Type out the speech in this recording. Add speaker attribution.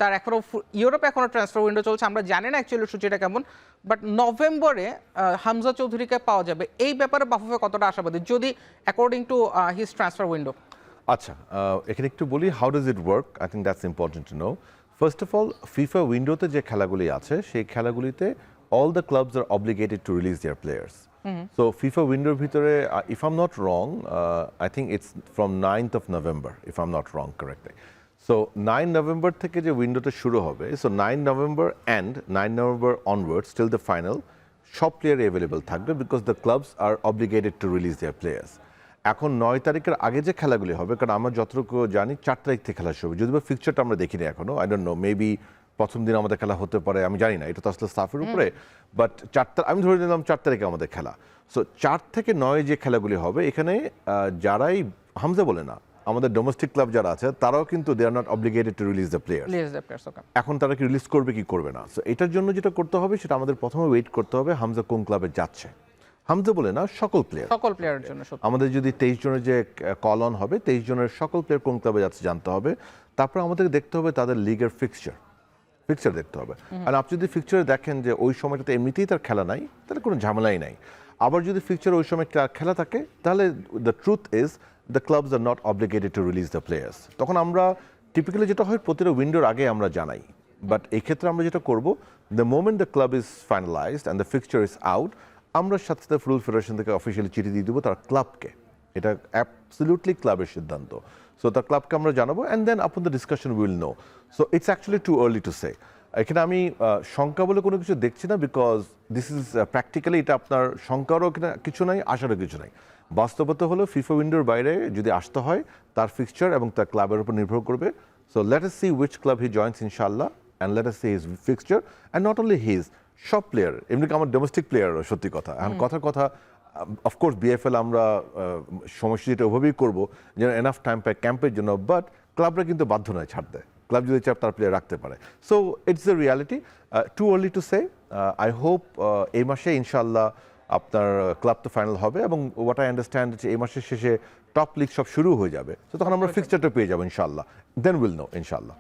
Speaker 1: তার এখনো ইউরোপে এখনো ট্রান্সফার উইন্ডো চলছে, আমরা জানি না অ্যাকচুয়ালি সূচিটা কেমন, বাট নভেম্বরে হামজা চৌধুরীকে পাওয়া যাবে। এই ব্যাপারে বাফুফে কতটা আশাবাদী যদি according to his transfer window?
Speaker 2: আচ্ছা, এখানে একটু বলি how does it work. I think that's important to know. First of all, FIFA উইন্ডোতে যে খেলাগুলি আছে সেই খেলাগুলিতে all the clubs are obligated to release their players. So FIFA window ভিতরে, if I'm not wrong, I think it's from 9th of November, if I'm not wrong correctly. So 9 November থেকে যে উইন্ডোটা শুরু হবে, so 9 November and 9 November onwards till the final, সব player available থাকবে because the clubs are obligated to release their players. এখন 9 তারিখের আগে যে খেলাগুলি হবে, কারণ আমরা যতটুকু জানি 4 তারিখ থেকে খেলা শুরু হবে, যদিও ফিক্সচারটা আমরা দেখিনি এখনো, আই ডোন্ট নো, মেবি প্রথম দিন আমাদের খেলা হতে পারে, আমি জানি না, এটা তো আসলে স্টাফের উপরে, বাট আমি ধরে নিলাম 4 তারিখে আমাদের খেলা। সো 4 থেকে 9 যে খেলাগুলি হবে, এখানে যারাই হামজা বলে না, আমাদের ডোমেস্টিক ক্লাব যারা আছে তারাও কিন্তু they are not obligated to release the player. এখন তারা কি রিলিজ করবে কি করবে না, সো এটার জন্য যেটা করতে হবে সেটা আমাদের প্রথমে ওয়েট করতে হবে হামজা কোন ক্লাবে যাচ্ছে। হামজা বলে না, সকল প্লেয়ারের জন্য আমাদের যদি 23 জনের যে কল অন হবে, 23 জনের সকল প্লেয়ার কোন ক্লাবে যাচ্ছে জানতে হবে। তারপর আমাদের দেখতে হবে তাদের লিগের ফিক্সচার দেখতে হবে। আর আপনি যদি ফিক্সচারে দেখেন যে ওই সময়টাতে এমনিতেই তার খেলা নাই, তাহলে কোনো ঝামেলাই নাই। আবার যদি ফিক্সচারে ওই সময় খেলা থাকে, তাহলে the truth is the clubs are not obligated to release the players. তখন আমরা টিপিক্যালি যেটা হয় প্রতিটা উইন্ডোর আগে আমরা জানাই, বাট এই ক্ষেত্রে আমরা যেটা করব, the moment the club is finalised and the fixture is out, আমরা সাথে সাথে ফুটবল ফেডারেশন থেকে অফিসিয়ালি চিঠি দিয়ে দেবো তার ক্লাবকে, এটা অ্যাবসলিউটলি ক্লাবের সিদ্ধান্ত। সো তার ক্লাবকে আমরা জানাবো and then upon the discussion will know. So it's actually too early to say. এখানে আমি শঙ্কা বলে কোনো কিছু দেখছি না, বিকজ দিস ইজ প্র্যাকটিক্যালি, এটা আপনার শঙ্কারও কিছু নাই, আশারও কিছু নাই। বাস্তবতা হলো ফিফা উইন্ডোর বাইরে যদি আসতে হয়, তার ফিক্সচার এবং তার ক্লাবের উপর নির্ভর করবে। So let us see which club he joins ইনশাআল্লাহ, and let us see his fixture and not only his, সব প্লেয়ার, এমনি আমার ডোমেস্টিক প্লেয়ারও। সত্যি কথা, এখন কথা অফকোর্স বিএফএল আমরা সময়সূচিটা ওভাবেই করবো যেন এনাফ টাইম পায় ক্যাম্পের জন্য, বাট ক্লাবরা কিন্তু বাধ্য নয় ছাড় দেয়, ক্লাব যদি চাপ তার প্লেয়ার রাখতে পারে। So it's the reality, two early to say. I hope এই মাসে ইনশাআল্লাহ আপনার ক্লাব তো ফাইনাল হবে, এবং হোয়াট আই আন্ডারস্ট্যান্ড এই মাসের শেষে টপ লিগ সব শুরু হয়ে যাবে, তো তখন আমরা ফিক্সচারটা পেয়ে যাবো ইনশাআল্লাহ, দেন উইল নো ইনশাআল্লাহ।